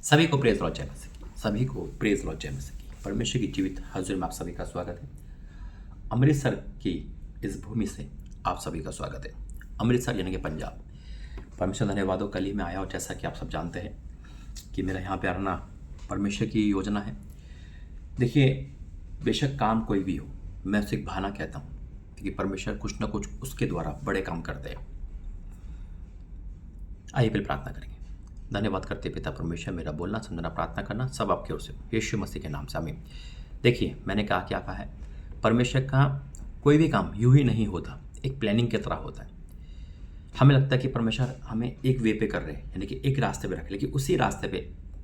सभी को praise Lord जय मसीह की। सभी को प्रेज लॉर्ड जय मसीह की। परमेश्वर की जीवित हाजिर में आप सभी का स्वागत है। अमृतसर की इस भूमि से आप सभी का स्वागत है। अमृतसर यानी कि पंजाब। परमेश्वर धन्यवाद हो, कल ही मैं आया और जैसा कि आप सब जानते हैं कि मेरा यहाँ पे आना परमेश्वर की योजना है। देखिए, बेशक काम कोई भी हो, मैं उसे एक बहाना कहता हूँ क्योंकि परमेश्वर कुछ ना कुछ उसके द्वारा बड़े काम करते हैं। आइए फिर प्रार्थना करेंगे। धन्यवाद करते पिता परमेश्वर, मेरा बोलना समझना प्रार्थना करना सब आपकी ओर से, यीशु मसीह के नाम से आमीन। देखिए, मैंने क्या कहा है, परमेश्वर का कोई भी काम यूं ही नहीं होता, एक प्लानिंग की तरह होता है। हमें लगता है कि परमेश्वर हमें एक वे पे कर रहे हैं, यानी कि एक रास्ते पे रखे, लेकिन उसी रास्ते पे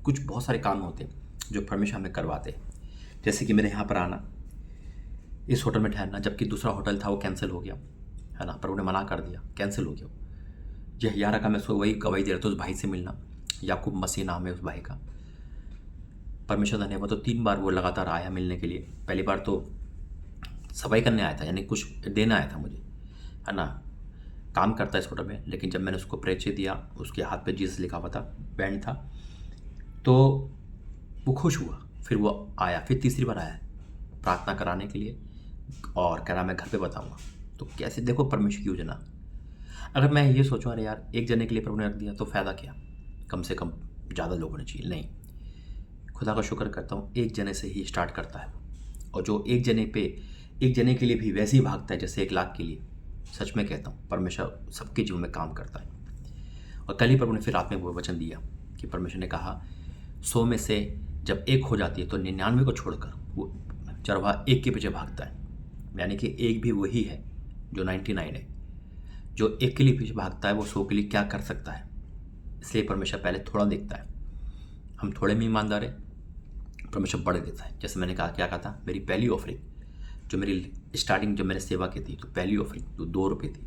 कुछ बहुत सारे काम होते हैं जो परमेश्वर हमें करवाते हैं। जैसे कि मेरे यहाँ पर आना, इस होटल में ठहरना, जबकि दूसरा होटल था वो कैंसिल हो गया, है ना, पर उन्हें मना कर दिया, कैंसिल हो गया। यह यारा का मैं सो वही गवाही दे रहा था, उस भाई से मिलना, याकूब मसीह नाम है उस भाई का। परमेश्वर धन्यवाद, तो 3 बार वो लगातार आया मिलने के लिए। पहली बार तो सफाई करने आया था, यानी कुछ देना आया था मुझे, है ना, काम करता है इस होटल में। लेकिन जब मैंने उसको परिचय दिया, उसके हाथ पे जीसस लिखा हुआ था, बैंड था, तो वो खुश हुआ। फिर वो आया, फिर तीसरी बार आया प्रार्थना कराने के लिए और कह रहा मैं घर पे बताऊँगा। तो कैसे देखो परमेश्वर की योजना। अगर मैं ये सोचूं अरे यार एक जने के लिए प्रभु ने रख दिया तो फ़ायदा क्या, कम से कम ज़्यादा लोग होने चाहिए। नहीं, खुदा का शुक्र करता हूँ एक जने से ही स्टार्ट करता है वो, और जो एक जने के लिए भी वैसे ही भागता है जैसे 1 लाख के लिए। सच में कहता हूँ परमेश्वर सबके जीवन में काम करता है। और कल ही प्रभु ने फिर रात में वो वचन दिया कि परमेश्वर ने कहा 100 में से जब एक हो जाती है तो 99 को छोड़कर वो चरवाहा एक के पीछे भागता है। यानी कि एक भी वही है जो 99 है। जो एक के लिए पीछे भागता है वो 100 के लिए क्या कर सकता है। इसलिए परमेश्वर पहले थोड़ा देखता है, हम थोड़े में ईमानदार है, परमेश्वर बड़े देता है। जैसे मैंने कहा, क्या कहा था, मेरी पहली ऑफरिंग जो मेरी स्टार्टिंग जब मैंने सेवा की थी, तो पहली ऑफरिंग तो 2 रुपये थी।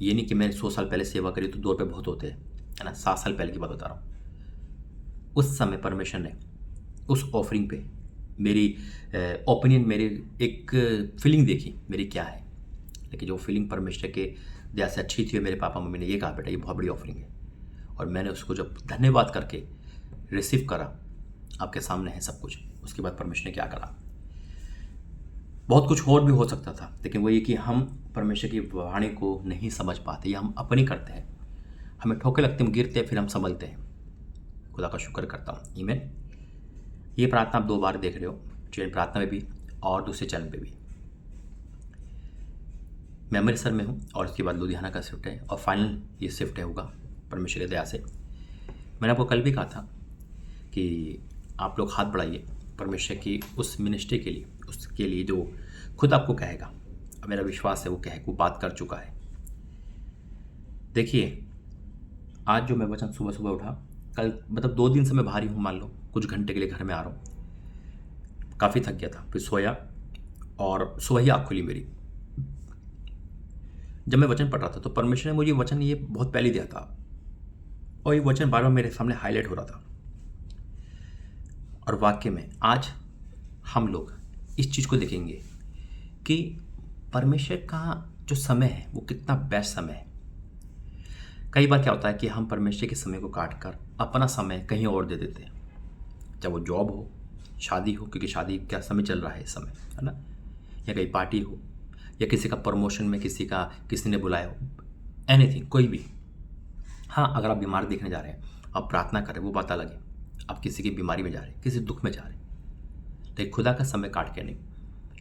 ये नहीं कि मैंने 100 साल पहले सेवा करी तो 2 रुपये बहुत होते हैं, है ना, 7 साल पहले की बात बता रहा हूँ। उस समय परमेश्वर ने उस ऑफरिंग पे मेरी ओपिनियन, मेरी एक फीलिंग देखी मेरी क्या है। लेकिन जो फीलिंग परमेश्वर के दया से अच्छी थी, मेरे पापा मम्मी ने ये कहा बेटा ये बहुत बड़ी ऑफरिंग है, और मैंने उसको जब धन्यवाद करके रिसीव करा, आपके सामने है सब कुछ। उसके बाद परमेश्वर ने क्या करा, बहुत कुछ और भी हो सकता था, लेकिन वो ये कि हम परमेश्वर की वाणी को नहीं समझ पाते या हम अपनी करते हैं, हमें ठोके लगते, हम गिरते हैं, फिर हम संभलते हैं। खुदा का शुक्र करता हूँ। ईमेन, ये प्रार्थना आप 2 बार देख रहे हो, चैनल प्रार्थना में भी और दूसरे चैनल पे भी। मैं अमृतसर में हूँ और उसके बाद लुधियाना का शिफ्ट है, और फाइनल ये शिफ्ट है होगा परमेश्वर की दया से। मैंने आपको कल भी कहा था कि आप लोग हाथ बढ़ाइए परमेश्वर की उस मिनिस्ट्री के लिए, उसके लिए जो खुद आपको कहेगा। मेरा विश्वास है वो बात कर चुका है। देखिए, आज जो मैं वचन सुबह सुबह उठा, कल मतलब 2 दिन से मैं बाहर ही हूँ, मान लो कुछ घंटे के लिए घर में आ रहा हूँ, काफ़ी थक गया था, फिर सोया और सुबह ही आँख खुली मेरी। जब मैं वचन पढ़ रहा था तो परमेश्वर ने मुझे वचन ये बहुत पहले दिया था, और ये वचन बार बार मेरे सामने हाईलाइट हो रहा था। और वाक्य में आज हम लोग इस चीज़ को देखेंगे कि परमेश्वर का जो समय है वो कितना बेस्ट समय है। कई बार क्या होता है कि हम परमेश्वर के समय को काट कर अपना समय कहीं और दे देते हैं, चाहे वो जॉब हो, शादी हो, क्योंकि शादी का समय चल रहा है इस समय, है ना, या कहीं पार्टी हो, या किसी का प्रमोशन में किसी ने बुलाया हो, एनीथिंग, कोई भी। हाँ, अगर आप बीमार देखने जा रहे हैं, आप प्रार्थना कर रहे हैं, वो बात अलग है, आप किसी की बीमारी में जा रहे हैं, किसी दुख में जा रहे हैं, लेकिन खुदा का समय काट के नहीं।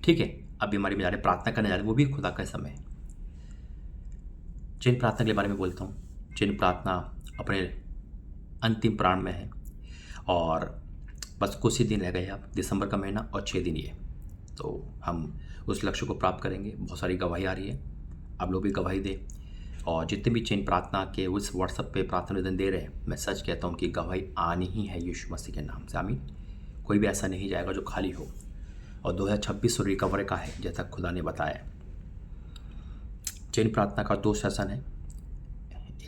ठीक है, आप बीमारी में जा रहे हैं, प्रार्थना करने जा रहे हैं, वो भी खुदा का समय है। जिन प्रार्थना के बारे में बोलता हूँ, जिन प्रार्थना अपने अंतिम प्राण में है, और बस कुछ ही दिन रह गए, आप दिसंबर का महीना और 6 दिन ये, तो हम उस लक्ष्य को प्राप्त करेंगे। बहुत सारी गवाही आ रही है, आप लोग भी गवाही दें, और जितने भी चेन प्रार्थना के उस व्हाट्सएप पे प्रार्थना निवेदन दे रहे हैं, मैं सच कहता हूँ कि गवाही आनी ही है यीशु मसीह के नाम से, आमीन। कोई भी ऐसा नहीं जाएगा जो खाली हो, और 2026 रिकवर का है जैसा खुदा ने बताया। चेन प्रार्थना का 2 सेशन है,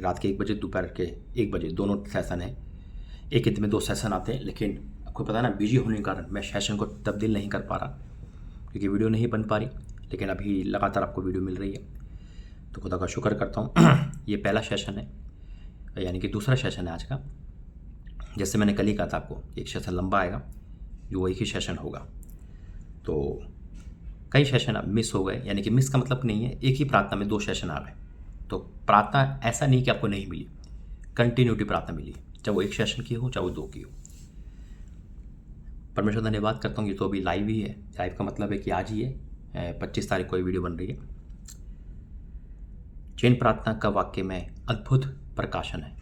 रात के 1 बजे, दोपहर के 1 बजे, दोनों सेशन है। एक दिन में 2 सेशन आते हैं, लेकिन आपको पता है ना, बिजी होने के कारण मैं सेशन को तब्दील नहीं कर पा रहा, क्योंकि वीडियो नहीं बन पा रही, लेकिन अभी लगातार आपको वीडियो मिल रही है, तो खुदा का शुक्र करता हूँ। ये पहला सेशन है, यानी कि दूसरा सेशन है आज का। जैसे मैंने कल ही कहा था आपको, एक सेशन लंबा आएगा, जो एक ही सेशन होगा। तो कई सेशन अब मिस हो गए, यानी कि मिस का मतलब नहीं है, एक ही प्रार्थना में 2 सेशन आ गए। तो प्रार्थना ऐसा नहीं कि आपको नहीं मिली, कंटिन्यूटी प्रार्थना मिली, चाहे वो 1 सेशन की हो, चाहे वो 2 की हो। परमेश्वर धन्यवाद करता हूँ। ये तो अभी लाइव ही है, लाइव का मतलब है कि आज ही है, 25 तारीख को ये वीडियो बन रही है। चैन प्रार्थना का वाक्य में अद्भुत प्रकाशन है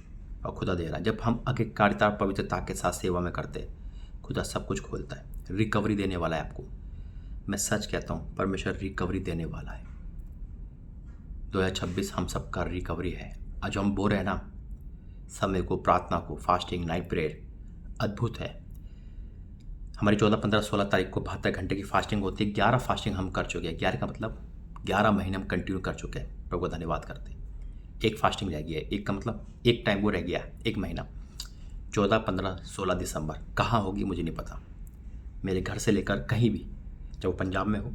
और खुदा दे रहा है। जब हम अधिकारिता और पवित्रता के साथ सेवा में करते, खुदा सब कुछ खोलता है, रिकवरी देने वाला है आपको। मैं सच कहता हूँ, परमेश्वर रिकवरी देने वाला है। 2026 हम सबका रिकवरी है। आज हम बोल रहे हैं ना, समय को, प्रार्थना को, फास्टिंग, नाइट प्रेयर अद्भुत है। हमारी 14, 15, 16 तारीख को 72 घंटे की फास्टिंग होती है। 11 फास्टिंग हम कर चुके हैं। 11 का मतलब 11 महीने हम कंटिन्यू कर चुके हैं। प्रभु का धन्यवाद करते हैं। एक फास्टिंग रह गया है, एक का मतलब एक टाइम वो रह गया, 1 महीना। 14, 15, 16 दिसंबर कहाँ होगी मुझे नहीं पता। मेरे घर से लेकर कहीं भी, चाहे वो पंजाब में हो,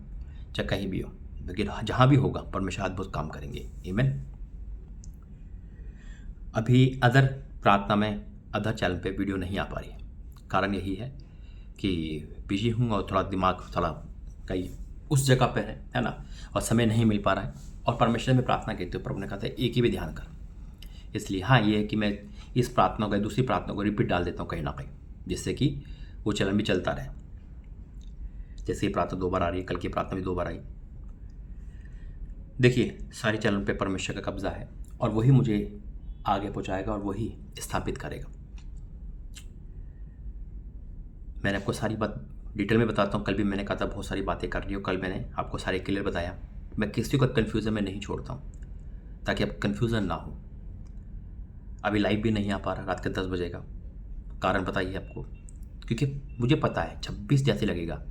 चाहे कहीं भी हो, लेकिन जहाँ भी होगा परमेश्वर अद्भुत काम करेंगे। आमीन। अभी अदर प्रार्थना में, अदर चैनल पे वीडियो नहीं आ पा रही है। कारण यही है कि बिजी हूँ और थोड़ा दिमाग थोड़ा कहीं उस जगह पे है ना, और समय नहीं मिल पा रहा है। और परमेश्वर में प्रार्थना की तो प्रभु ने कहा था एक ही भी ध्यान कर। इसलिए हाँ, ये है कि मैं इस प्रार्थना को, दूसरी प्रार्थना को रिपीट डाल देता हूँ कहीं ना कहीं, जिससे कि वो चलन भी चलता रहे। जैसे ये प्रार्थना 2 बार आ रही है, कल की प्रार्थना भी 2 बार आई। देखिए, सारे चलन पे परमेश्वर का कब्जा है और वही मुझे आगे पहुँचाएगा और वही स्थापित करेगा। मैंने आपको सारी बात डिटेल में बताता हूँ। कल भी मैंने कहा था बहुत सारी बातें कर रही हो, कल मैंने आपको सारे क्लियर बताया। मैं किसी को कन्फ्यूज़न में नहीं छोड़ता हूँ, ताकि अब कन्फ्यूज़न ना हो। अभी लाइव भी नहीं आ पा रहा, रात के 10 बजे का। कारण बताइए आपको, क्योंकि मुझे पता है 26 जैसे लगेगा,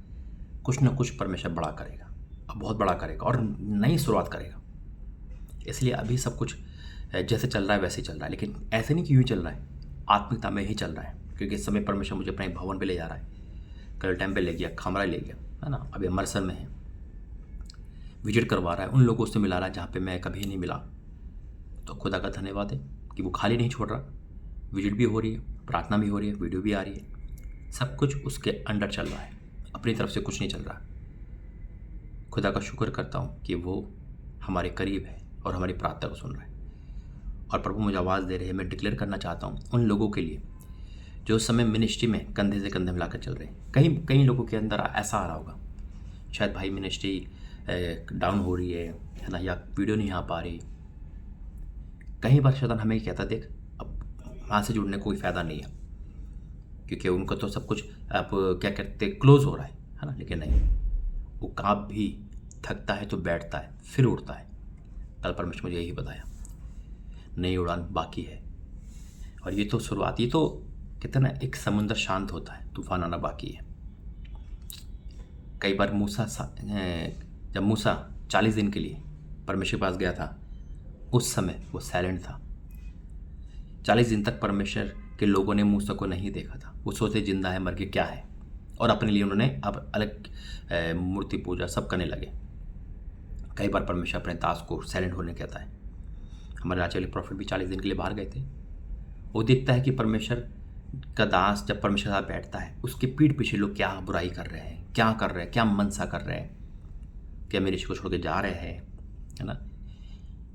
कुछ ना कुछ परमेश्वर बड़ा करेगा, अब बहुत बड़ा करेगा और नई शुरुआत करेगा। इसलिए अभी सब कुछ जैसे चल रहा है वैसे ही चल रहा है, लेकिन ऐसे नहीं कि यूँ ही चल रहा है, आत्मिकता में ही चल रहा है। क्योंकि इस समय परमेश्वर मुझे अपने भवन पे ले जा रहा है। कल टेम्पल ले गया, खामरा ले गया, है ना। अभी अमृतसर में है, विजिट करवा रहा है, उन लोगों से मिला रहा है जहाँ पे मैं कभी नहीं मिला। तो खुदा का धन्यवाद है कि वो खाली नहीं छोड़ रहा। विजिट भी हो रही है, प्रार्थना भी हो रही है, वीडियो भी आ रही है, सब कुछ उसके अंडर चल रहा है, अपनी तरफ से कुछ नहीं चल रहा। खुदा का शुक्र करता हूँ कि वो हमारे करीब है और हमारी प्रार्थना को सुन रहा है। और प्रभु मुझे आवाज़ दे रहे हैं। मैं डिक्लेयर करना चाहता हूँ उन लोगों के लिए जो उस समय मिनिस्ट्री में कंधे से कंधे मिलाकर चल रहे हैं। कई लोगों के अंदर ऐसा आ रहा होगा, शायद भाई मिनिस्ट्री डाउन हो रही है ना, या वीडियो नहीं आ पा रही। कहीं बार शैतान हमें कहता, देख अब वहाँ से जुड़ने कोई फ़ायदा नहीं है, क्योंकि उनको तो सब कुछ अब क्या कहते क्लोज हो रहा है ना। लेकिन नहीं, वो काँप भी थकता है तो बैठता है, फिर उड़ता है। कल परमेश्वर मुझे यही बताया, नई उड़ान बाकी है। और ये तो शुरुआत, ये तो कहते ना, एक समुंदर शांत होता है, तूफान आना बाकी है। कई बार जब मूसा 40 दिन के लिए परमेश्वर के पास गया था, उस समय वो साइलेंट था। 40 दिन तक परमेश्वर के लोगों ने मूसा को नहीं देखा था। वो सोचते जिंदा है, मर के क्या है, और अपने लिए उन्होंने अब अलग मूर्ति पूजा सब करने लगे। कई बार परमेश्वर अपने दास को साइलेंट होने कहता है। हमारे राज्य वाले प्रॉफिट भी 40 दिन के लिए बाहर गए थे। वो देखता है कि परमेश्वर का दास जब परमेश्वर के साथ बैठता है, उसके पीठ पीछे लोग क्या बुराई कर रहे हैं, क्या कर रहे हैं, क्या मनसा कर रहे हैं, क्या मेरे को छोड़ के जा रहे हैं, है ना।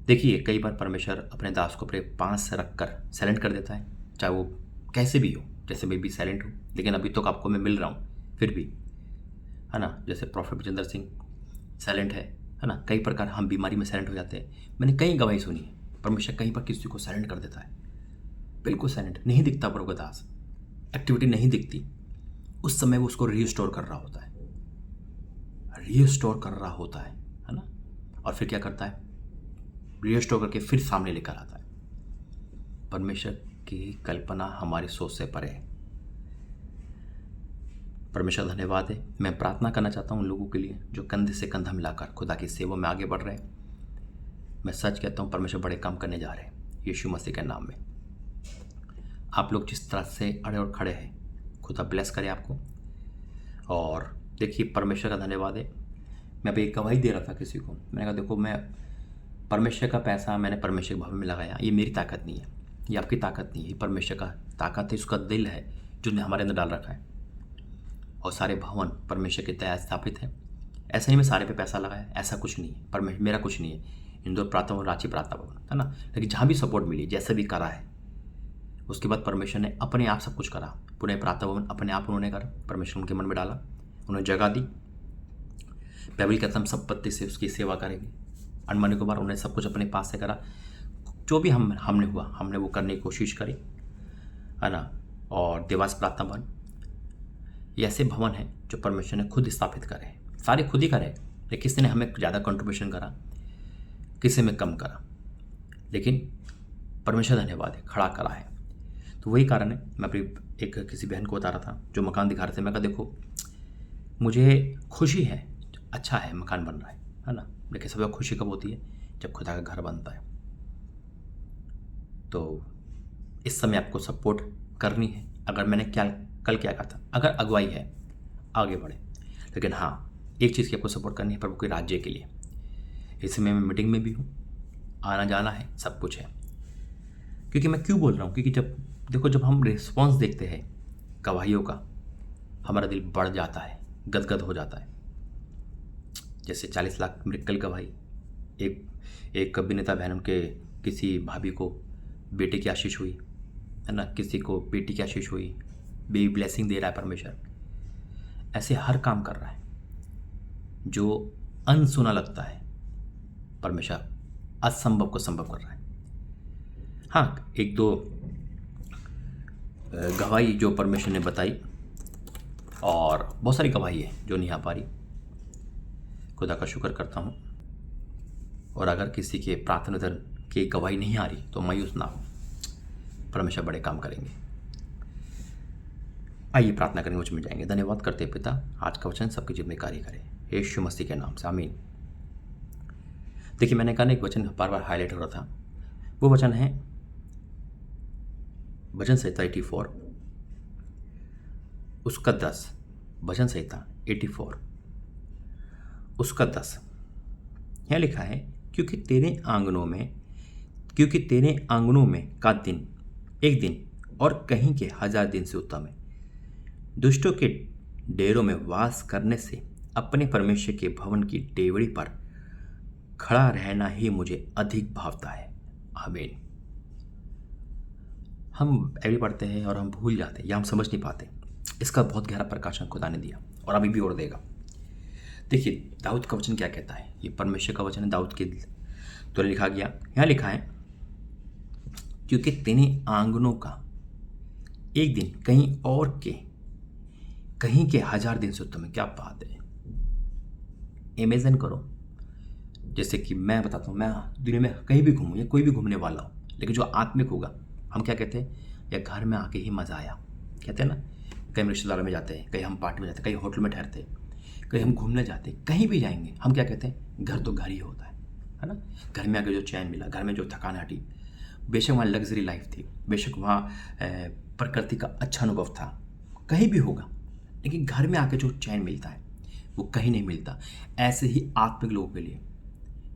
देखिए, कई बार परमेश्वर अपने दास को अपने पास रख कर साइलेंट कर देता है, चाहे वो कैसे भी हो। जैसे मैं भी साइलेंट हूँ, लेकिन अभी तो आपको मैं मिल रहा हूँ फिर भी, है ना। जैसे प्रॉफिट विजेंद्र सिंह साइलेंट है ना। कई प्रकार हम बीमारी में साइलेंट हो जाते हैं। मैंने कई गवाही सुनी है, परमेश्वर कहीं पर किसी को साइलेंट कर देता है, बिल्कुल साइलेंट, नहीं दिखता प्रभु का दास, एक्टिविटी नहीं दिखती। उस समय वो उसको रीस्टोर कर रहा होता है, रीस्टोर कर रहा होता है ना। और फिर क्या करता है, रीस्टोर करके फिर सामने लेकर आता है। परमेश्वर की कल्पना हमारी सोच से परे है। परमेश्वर धन्यवाद है। मैं प्रार्थना करना चाहता हूँ उन लोगों के लिए जो कंधे से कंधा मिलाकर खुदा की सेवा में आगे बढ़ रहे हैं। मैं सच कहता हूँ, परमेश्वर बड़े काम करने जा रहे हैं यीशु मसीह के नाम में। आप लोग जिस तरह से अड़े और खड़े हैं, खुदा ब्लेस करे आपको। और देखिए, परमेश्वर का धन्यवाद है। मैं अभी एक गवाही दे रहा था किसी को, मैंने कहा देखो, मैं परमेश्वर का पैसा मैंने परमेश्वर के भवन में लगाया, ये मेरी ताकत नहीं है, ये आपकी ताकत नहीं है, ये परमेश्वर का ताकत है, उसका दिल है जो ने हमारे अंदर डाल रखा है। और सारे भवन परमेश्वर के तहत स्थापित है। ऐसा नहीं मैं सारे पे पैसा लगाया, ऐसा कुछ नहीं है। परमेश्वर मेरा कुछ नहीं है। इंदौर प्रार्थना भवन, रांची प्रार्थना भवन, है ना। लेकिन जहाँ भी सपोर्ट मिली, जैसे भी करा है, उसके बाद परमेश्वर ने अपने आप सब कुछ करा। पुणे प्रार्थना भवन अपने आप उन्होंने करा, परमेश्वर उनके मन में डाला, उन्हें जगह दी। बाइबल कहता हम संपत्ति से उसकी सेवा करेंगे। अनमने के बाद उन्होंने सब कुछ अपने पास से करा। जो भी हमने हुआ, हमने वो करने की कोशिश करी, है ना। और देवास प्रार्थना भवन, ये ऐसे भवन हैं जो परमेश्वर ने खुद स्थापित करे हैं। सारे खुद ही करे, लेकिन किसी ने हमें ज़्यादा कंट्रीब्यूशन करा, किसी में कम करा, लेकिन परमेश्वर धन्यवाद है, खड़ा करा है। तो वही कारण है। मैं अपनी एक किसी बहन को बता रहा था जो मकान दिखा रहे थे। मैं कहा देखो, मुझे खुशी है, अच्छा है मकान बन रहा है ना। लेकिन सबसे खुशी कब होती है? जब खुदा का घर बनता है। तो इस समय आपको सपोर्ट करनी है। अगर मैंने कल क्या कहा था, अगर अगुवाई है आगे बढ़े, लेकिन हाँ एक चीज़ की आपको सपोर्ट करनी है, प्रभु के राज्य के लिए। इस समय मैं मीटिंग में भी हूँ, आना जाना है, सब कुछ है। क्योंकि मैं क्यों बोल रहा हूँ? क्योंकि जब हम रिस्पॉन्स देखते हैं गवाहियों का, हमारा दिल बढ़ जाता है, गदगद हो जाता है। जैसे 40 लाख मिरेकल गवाही, एक अभिनेता बहन, उनके किसी भाभी को बेटे की आशीष हुई, है ना, किसी को बेटी की आशीष हुई, बेबी ब्लेसिंग दे रहा है परमेश्वर। ऐसे हर काम कर रहा है जो अनसुना लगता है, परमेश्वर असंभव को संभव कर रहा है। हाँ, एक दो गवाही जो परमेश्वर ने बताई, और बहुत सारी गवाही है जो नहीं आ पा रही। खुदा का शुक्र करता हूँ। और अगर किसी के प्रार्थना दर की गवाही नहीं आ रही तो मायूस ना हो, परमेश्वर बड़े काम करेंगे। आइए प्रार्थना करने मुझ में जाएंगे। धन्यवाद करते पिता, आज का वचन सबके जीवन में कार्य करे, यीशु मसीह के नाम से, आमीन। देखिए, मैंने कहा ना, एक वचन बार बार हाईलाइट हो रहा था। वो वचन है भजन संहिता 84 उसका 10। भजन संहिता 84 उसका 10 यहाँ लिखा है, क्योंकि तेरे आंगनों में का दिन एक दिन और कहीं के 1000 दिन से उत्तम है। दुष्टों के डेरों में वास करने से अपने परमेश्वर के भवन की डेवड़ी पर खड़ा रहना ही मुझे अधिक भावता है। आमीन। हम बाइबल पढ़ते हैं और हम भूल जाते हैं या हम समझ नहीं पाते। इसका बहुत गहरा प्रकाशन खुदा ने दिया और अभी भी और देगा। देखिए, दाऊद का वचन क्या कहता है। ये परमेश्वर का वचन है, दाऊद के द्वारा लिखा गया। यहाँ लिखा है, क्योंकि तेरे आंगनों का एक दिन कहीं के 1000 दिन से उत्तम है। क्या बात है! इमेजिन करो, जैसे कि मैं बताता हूँ, मैं दुनिया में कहीं भी घूमूँ या कोई भी घूमने वाला हूँ, लेकिन जो आत्मिक होगा, हम क्या कहते हैं, या घर में आके ही मज़ा आया, कहते हैं ना। कहीं रिश्तेदारों में जाते हैं, कहीं हम पार्टी में जाते हैं, कहीं होटल में ठहरते हैं, कहीं हम घूमने जाते हैं, कहीं भी जाएंगे, हम क्या कहते हैं, घर तो घर ही होता है ना। घर में आके जो चैन मिला, घर में जो थकान हटी, बेशक वहाँ लग्जरी लाइफ थी, बेशक वहाँ प्रकृति का अच्छा अनुभव था, कहीं भी होगा, लेकिन घर में आके जो चैन मिलता है वो कहीं नहीं मिलता। ऐसे ही आत्मिक लोगों के लिए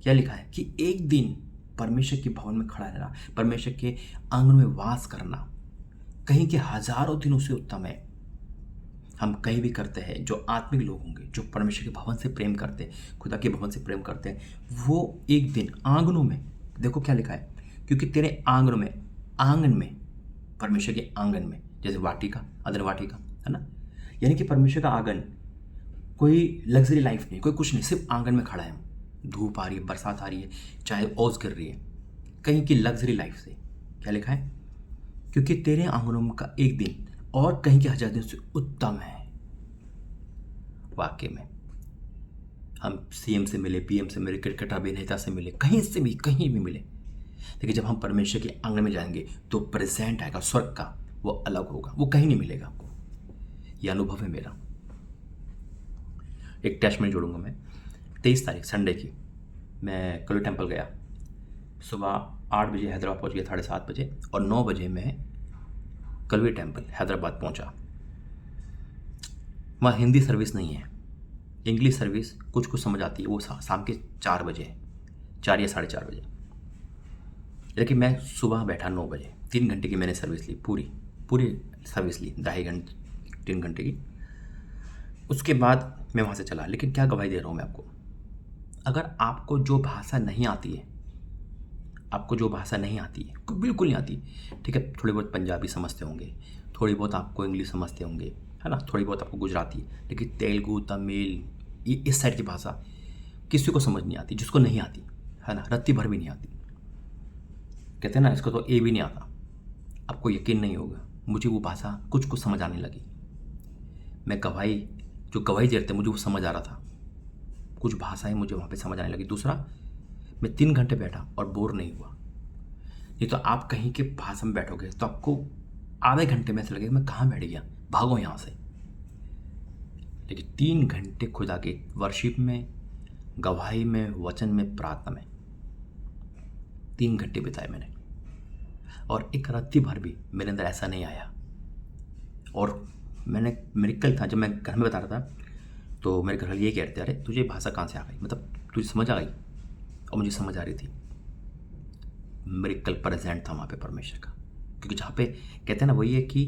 क्या लिखा है कि एक दिन परमेश्वर के भवन में खड़ा रहना, परमेश्वर के आंगन में वास करना, कहीं के 1000 दिनों से उत्तम है। हम कहीं भी करते हैं, जो आत्मिक लोग होंगे, जो परमेश्वर के भवन से प्रेम करते हैं, खुदा के भवन से प्रेम करते हैं, वो एक दिन आंगनों में, देखो क्या लिखा है, क्योंकि तेरे आंगनों में, आंगन में, परमेश्वर के आंगन में, जैसे वाटिका, अदर वाटिका, है ना। यानी कि परमेश्वर का आंगन कोई लग्जरी लाइफ नहीं, कोई कुछ नहीं, सिर्फ आंगन में खड़ा है। धूप आ रही है, बरसात आ रही है, चाहे ओस गिर रही है, कहीं की लग्जरी लाइफ से। क्या लिखा है, क्योंकि तेरे आंगनों का एक दिन और कहीं के 1000 दिन से उत्तम है। वाकई में हम सीएम से मिले, पीएम से मिले, क्रिकेट अभिनेता से मिले, कहीं भी मिले, लेकिन जब हम परमेश्वर के आंगन में जाएंगे तो प्रेजेंट आएगा स्वर्ग का, वो अलग होगा, वो कहीं नहीं मिलेगा आपको। यह अनुभव है मेरा। एक टेस्ट में जोड़ूंगा मैं। 23 तारीख संडे की मैं कलवी टेम्पल गया। सुबह 8 बजे हैदराबाद पहुंच गया, 7:30 बजे, और 9 बजे मैं कलवी टेम्पल हैदराबाद पहुंचा। वहाँ हिंदी सर्विस नहीं है, इंग्लिश सर्विस कुछ समझ आती है, वो शाम के 4 बजे है, 4 या 4:30 बजे। लेकिन मैं सुबह बैठा 9 बजे, 3 घंटे की मैंने सर्विस ली, पूरी पूरी सर्विस ली, 2.5 घंटे 3 घंटे की। उसके बाद मैं वहाँ से चला। लेकिन क्या गवाही दे रहा हूँ मैं आपको, अगर आपको जो भाषा नहीं आती है, आपको जो भाषा नहीं आती है, बिल्कुल नहीं आती, ठीक है, थोड़ी बहुत पंजाबी समझते होंगे, थोड़ी बहुत आपको इंग्लिश समझते होंगे, है ना, थोड़ी बहुत आपको गुजराती, लेकिन तेलुगु, तमिल, ये इस साइड की भाषा किसी को समझ नहीं आती, जिसको नहीं आती, है ना, रत्ती भर भी नहीं आती। कहते हैं ना, इसको तो ए भी नहीं आता। आपको यकीन नहीं होगा, मुझे वो भाषा कुछ कुछ समझ आने लगी। मैं गवाही जो गवाही दे रहे थे मुझे वो समझ आ रहा था, कुछ भाषाएं मुझे वहाँ पे समझ आने लगी। दूसरा, मैं 3 घंटे बैठा और बोर नहीं हुआ। नहीं तो आप कहीं के भाषा में बैठोगे तो आपको आधे घंटे में ऐसा लगेगा मैं कहाँ बैठ गया, भागो यहाँ से। लेकिन 3 घंटे खुदा के वर्शिप में, गवाही में, वचन में, प्रार्थना में 3 घंटे बिताए मैंने, और एक रत्ती भर भी मेरे अंदर ऐसा नहीं आया। और मैंने मिरेकल था, जब मैं घर में बता रहा था तो मेरे घर वाले ये कहते, अरे तुझे भाषा कहाँ से आ गई, मतलब तुझे समझ आ गई? और मुझे समझ आ रही थी, मिरेकल प्रेजेंट था वहाँ पे परमेश्वर का। क्योंकि जहाँ पे कहते हैं ना, वही है कि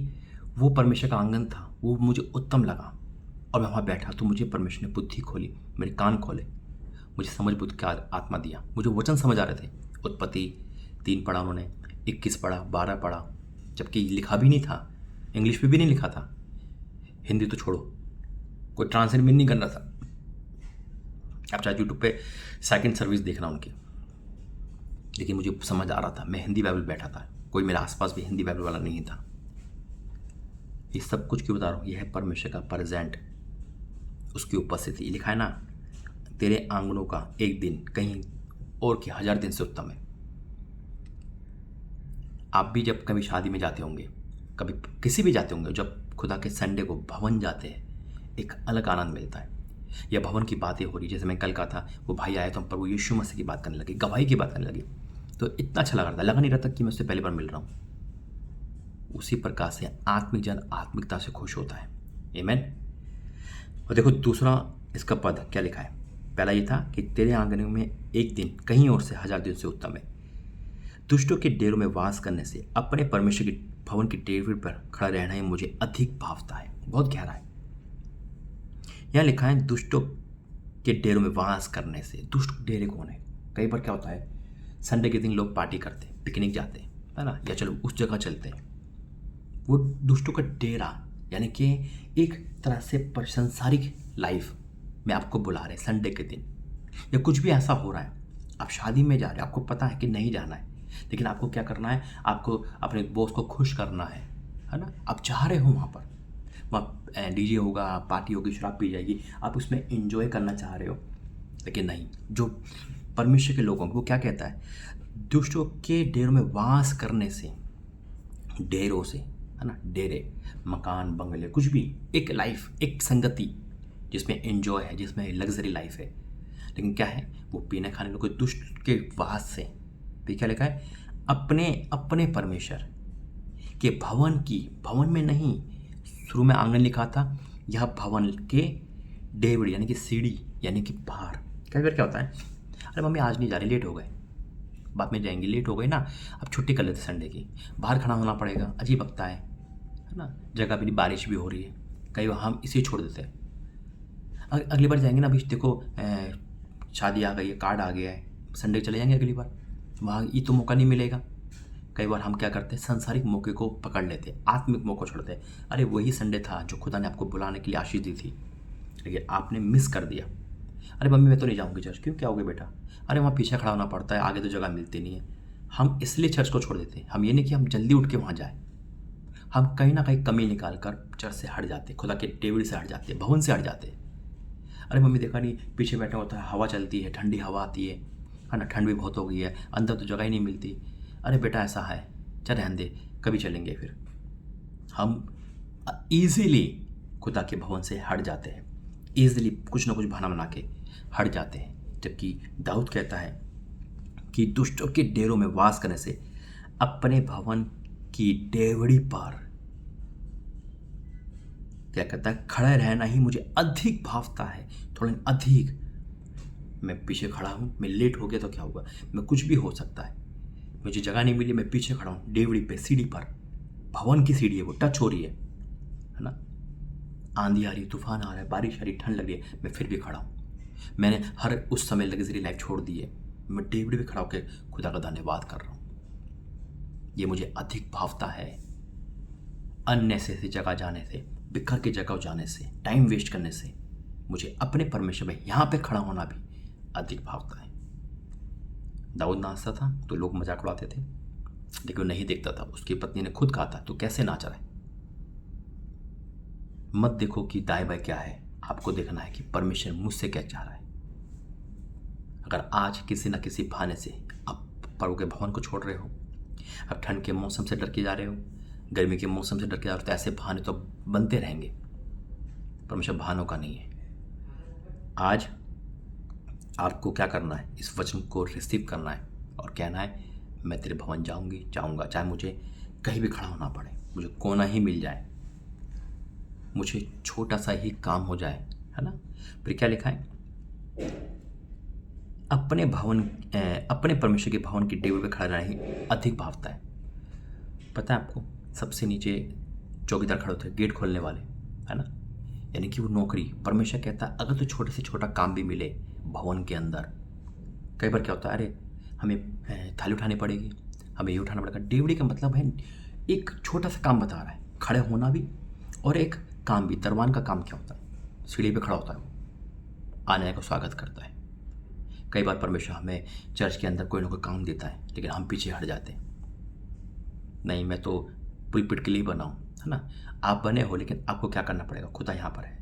वो परमेश्वर का आंगन था, वो मुझे उत्तम लगा। और मैं वहाँ बैठा तो मुझे परमेश्वर ने बुद्धि खोली, मेरे कान खोले, मुझे समझ बुद्धि का आत्मा दिया, मुझे वचन समझ आ रहे थे। उत्पत्ति 3 पढ़ा उन्होंने, 21 पढ़ा, 12 पढ़ा, जबकि लिखा भी नहीं था, इंग्लिश में भी नहीं लिखा था, हिंदी तो छोड़ो, कोई ट्रांसलेट भी नहीं करना था। आप चाहे यूट्यूब पे सेकंड सर्विस देखना उनकी, लेकिन मुझे समझ आ रहा था। मैं हिंदी बाइबल बैठा था, कोई मेरे आसपास भी हिंदी बाइबल वाला नहीं था। ये सब कुछ क्यों बता रहा हूँ? यह है परमेश्वर का प्रेजेंट, उसकी उपस्थिति। लिखा है ना, तेरे आंगनों का एक दिन कहीं और के 1000 दिन से उत्तम है। आप भी जब कभी शादी में जाते होंगे, कभी किसी भी जाते होंगे, जब खुदा के संडे को भवन जाते हैं, एक अलग आनंद मिलता है। या भवन की बातें हो रही, जैसे मैं कल कहा था, वो भाई आए तो हम प्रभु यीशु मसीह की बात करने लगे, गवाही की बात करने लगे, तो इतना अच्छा लग रहा था, लगा नहीं रहा था कि मैं उससे पहली बार मिल रहा हूँ। उसी प्रकार से आत्मिक जन आत्मिकता से खुश होता है। आमीन। और देखो दूसरा इसका पद क्या लिखा है। पहला ये था कि तेरे आंगनों में एक दिन कहीं और से 1000 दिन से उत्तम है। दुष्टों के डेरों में वास करने से अपने परमेश्वर के भवन की डेरे पर खड़ा रहना ही मुझे अधिक भावता है। बहुत गहरा है। यहाँ लिखा है दुष्टों के डेरों में वास करने से। दुष्ट डेरे कौन है? कई बार क्या होता है, संडे के दिन लोग पार्टी करते हैं, पिकनिक जाते हैं, है ना, या चलो उस जगह चलते हैं। वो दुष्टों का डेरा, यानी कि एक तरह से सांसारिक लाइफ में आपको बुला रहे संडे के दिन। या कुछ भी ऐसा हो रहा है, आप शादी में जा रहे हैं, आपको पता है कि नहीं जाना है, लेकिन आपको क्या करना है, आपको अपने बॉस को खुश करना है ना, आप जा रहे हो वहाँ पर, वहाँ डीजे होगा, पार्टी होगी, शराब पी जाएगी, आप उसमें एंजॉय करना चाह रहे हो। लेकिन नहीं, जो परमेश्वर के लोगों को वो क्या कहता है, दुष्टों के डेरों में वास करने से, डेरों से, है ना, डेरे, मकान, बंगले, कुछ भी, एक लाइफ, एक संगति जिसमें एंजॉय है, जिसमें लग्जरी लाइफ है। लेकिन क्या है, वो पीने खाने में कोई दुष्ट के वास से भी क्या लिखा है, अपने परमेश्वर के भवन की, भवन में नहीं, शुरू में आंगन लिखा था, यह भवन के डेवड़ी यानी कि सीढ़ी, यानी कि बाहर। कई बार क्या होता है, अरे मम्मी आज नहीं जा रही, लेट हो गए, बाद में जाएंगे, लेट हो गई ना, अब छुट्टी कर लेते संडे की, बाहर खड़ा होना पड़ेगा, अजीब लगता है ना, जगह भी नहीं, बारिश भी हो रही है, कई बार हम इसे छोड़ देते हैं। अगली बार जाएंगे ना, अभी देखो शादी आ गई है, कार्ड आ गया है, संडे चले जाएंगे अगली बार, वहाँ ये तो मौका नहीं मिलेगा। कई बार हम क्या करते हैं, सांसारिक मौके को पकड़ लेते हैं, आत्मिक मौका छोड़ते हैं। अरे वही संडे था जो खुदा ने आपको बुलाने के लिए आशीष दी थी, लेकिन आपने मिस कर दिया। अरे मम्मी मैं तो नहीं जाऊँगी चर्च। क्यों, क्या हो गया बेटा? अरे वहाँ पीछे खड़ा होना पड़ता है, आगे तो जगह मिलती नहीं है। हम इसलिए चर्च को छोड़ देते हैं। हम ये नहीं कि हम जल्दी उठ के वहाँ जाएँ, हम कहीं ना कहीं कमी निकाल कर चर्च से हट जाते, खुदा के टेबल से हट जाते, भवन से हट जाते। अरे मम्मी देखा नहीं, पीछे बैठा होता है, हवा चलती है, ठंडी हवा आती है ना, ठंड भी बहुत हो गई है, अंदर तो जगह ही नहीं मिलती। अरे बेटा ऐसा है, चल रहने दे, कभी चलेंगे फिर। हम ईज़िली खुदा के भवन से हट जाते हैं, ईज़िली कुछ ना कुछ बहाना बना के हट जाते हैं। जबकि दाऊद कहता है कि दुष्टों के डेरों में वास करने से अपने भवन की डेवड़ी पर क्या कहता है, खड़े रहना ही मुझे अधिक भावता है। थोड़ा अधिक, मैं पीछे खड़ा हूँ, मैं लेट हो गया तो क्या होगा, मैं कुछ भी हो सकता है, मुझे जगह नहीं मिली, मैं पीछे खड़ा हूँ डेवड़ी पे, सीढ़ी पर, भवन की सीढ़ी है, वो टच हो रही है ना। आंधी आ रही है, तूफान आ रहा है, बारिश आ रही है, ठंड लग रही है, मैं फिर भी खड़ा हूँ। मैंने हर उस समय लग्जरी लाइफ छोड़ दी है, मैं डेवड़ी पे खड़ा होकर खुदा का धन्यवाद कर रहा हूँ। ये मुझे अधिक भावता है अन्य से जगह जाने से, बिखर के जगह जाने से, टाइम वेस्ट करने से। मुझे अपने परमेश्वर में यहाँ पे खड़ा होना भी अधिक भावता है। दाऊद नाचता था तो लोग मजाक उड़ाते थे, लेकिन वो नहीं देखता था। उसकी पत्नी ने खुद कहा था तो कैसे नाच रहा है। मत देखो कि दाएं बाएं क्या है, आपको देखना है कि परमेश्वर मुझसे क्या चाह रहा है। अगर आज किसी न किसी बहाने से आप प्रभु के भवन को छोड़ रहे हो, अब ठंड के मौसम से डर के जा रहे हो, गर्मी के मौसम से डर के जा रहे हो, तो ऐसे बहाने तो बनते रहेंगे। परमेश्वर बहानों का नहीं है। आज आपको क्या करना है, इस वचन को रिसीव करना है और कहना है मैं तेरे भवन जाऊंगा, चाहे मुझे कहीं भी खड़ा होना पड़े, मुझे कोना ही मिल जाए, मुझे छोटा सा ही काम हो जाए, है ना। फिर क्या लिखा है, अपने परमेश्वर के भवन की डेवड़ी पे खड़ा रहना ही अधिक भावता है। पता है आपको, सबसे नीचे चौकीदार खड़े होते हैं, गेट खोलने वाले, है ना। यानी कि वो नौकरी, परमेश्वर कहता है अगर तो छोटे से छोटा काम भी मिले भवन के अंदर। कई बार क्या होता है, अरे हमें थाली उठानी पड़ेगी, हमें ये उठाना पड़ेगा। डेवड़ी का मतलब है एक छोटा सा काम बता रहा है, खड़े होना भी और एक काम भी। दरवान का काम क्या होता है, सीढ़ी पे खड़ा होता है, वो आने का स्वागत करता है। कई बार परमेश्वर हमें चर्च के अंदर कोई ना कोई काम देता है, लेकिन हम पीछे हट जाते हैं। नहीं, मैं तो पुलपिट के लिए बना हूँ, है ना। आप बने हो, लेकिन आपको क्या करना पड़ेगा, खुदा यहाँ पर है,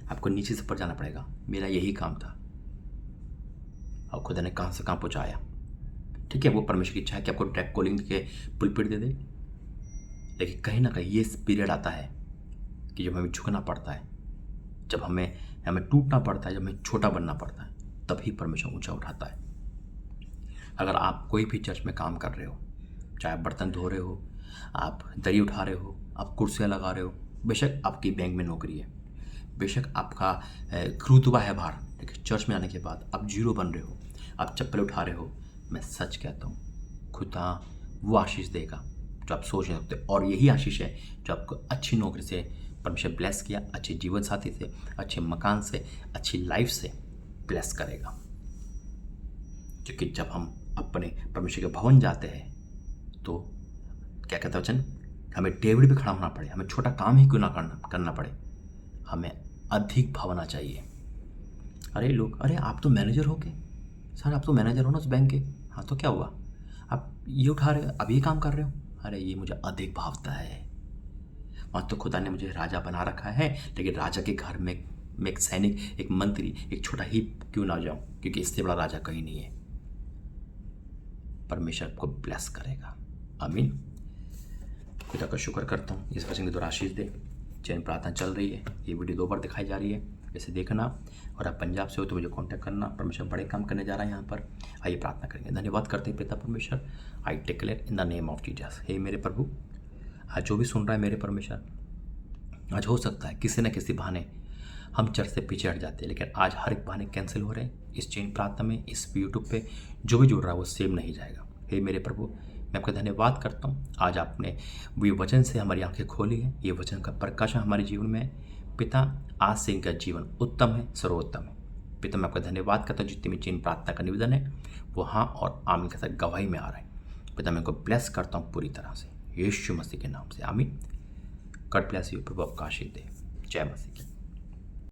आपको नीचे से ऊपर जाना पड़ेगा। मेरा यही काम था और खुदा ने कहाँ से कहाँ पहुँचाया। ठीक है, वो परमेश्वर की इच्छा है कि आपको डायरेक्ट कॉलिंग के पुलपिट दे दे, लेकिन कहीं ना कहीं ये पीरियड आता है कि जब हमें झुकना पड़ता है, जब हमें टूटना पड़ता है, जब हमें छोटा बनना पड़ता है, तभी परमेश्वर ऊंचा उठाता है। अगर आप कोई भी चर्च में काम कर रहे हो, चाहे आप बर्तन धो रहे हो, आप दरी उठा रहे हो, आप कुर्सियाँ लगा रहे हो, बेशक आपकी बैंक में नौकरी है, बेशक आपका रुतबा है बाहर, लेकिन चर्च में आने के बाद आप जीरो बन रहे हो, आप चप्पल उठा रहे हो, मैं सच कहता हूँ खुदा वो आशीष देगा जो आप सोच नहीं सकते। और यही आशीष है जो आपको अच्छी नौकरी से परमेश्वर ब्लेस किया, अच्छे जीवन साथी से, अच्छे मकान से, अच्छी लाइफ से ब्लेस करेगा। क्योंकि जब हम अपने परमेश्वर के भवन जाते हैं तो क्या कहता है वचन, हमें डेवड़ी पे खड़ा होना पड़े, हमें छोटा काम ही क्यों ना करना पड़े, हमें अधिक भावना चाहिए। अरे लोग, अरे आप तो मैनेजर हो गए सर, आप तो मैनेजर हो ना उस बैंक के। हाँ तो क्या हुआ, आप ये उठा रहे हो, अब ये काम कर रहे हो। अरे ये मुझे अधिक भावता है। वहाँ तो खुदा ने मुझे राजा बना रखा है, लेकिन राजा के घर में एक सैनिक, एक मंत्री, एक छोटा ही क्यों ना जाऊं, क्योंकि इससे बड़ा राजा कहीं नहीं है। परमेश्वर आपको ब्लेस करेगा। आमीन। खुदा का शुक्र करता हूँ, इस वचन की द्वारा आशीष दे। चैन प्रार्थना चल रही है, ये वीडियो 2 बार दिखाई जा रही है, इसे देखना। और आप पंजाब से हो तो मुझे कांटेक्ट करना। परमेश्वर बड़े काम करने जा रहा है यहाँ पर। आइए प्रार्थना करेंगे। धन्यवाद करते हैं पिता परमेश्वर। I declare in the name of Jesus. हे मेरे प्रभु, आज जो भी सुन रहा है मेरे परमेश्वर, आज हो सकता है किसी न किसी बहाने हम चर्च से पीछे हट जाते हैं, लेकिन आज हर एक बहाने कैंसिल हो रहे हैं। इस चैन प्रार्थना में, इस यूट्यूब पे जो भी जुड़ रहा है वो सेम नहीं जाएगा। हे मेरे प्रभु, मैं आपका धन्यवाद करता हूँ। आज आपने ये वचन से हमारी आंखें खोली हैं, ये वचन का प्रकाश हमारे जीवन में है। पिता, आज से इनका जीवन उत्तम है, सर्वोत्तम है। पिता, मैं आपका धन्यवाद करता हूँ, जितनी भी चीन प्रार्थना का निवेदन है वो हाँ और आमीन के साथ गवाही में आ रहा है। पिता, मैं इनको ब्लेस करता हूँ पूरी तरह से, यीशु मसीह के नाम से आमीन। God bless you. प्रभु आपका आशीष दे। जय मसीह की।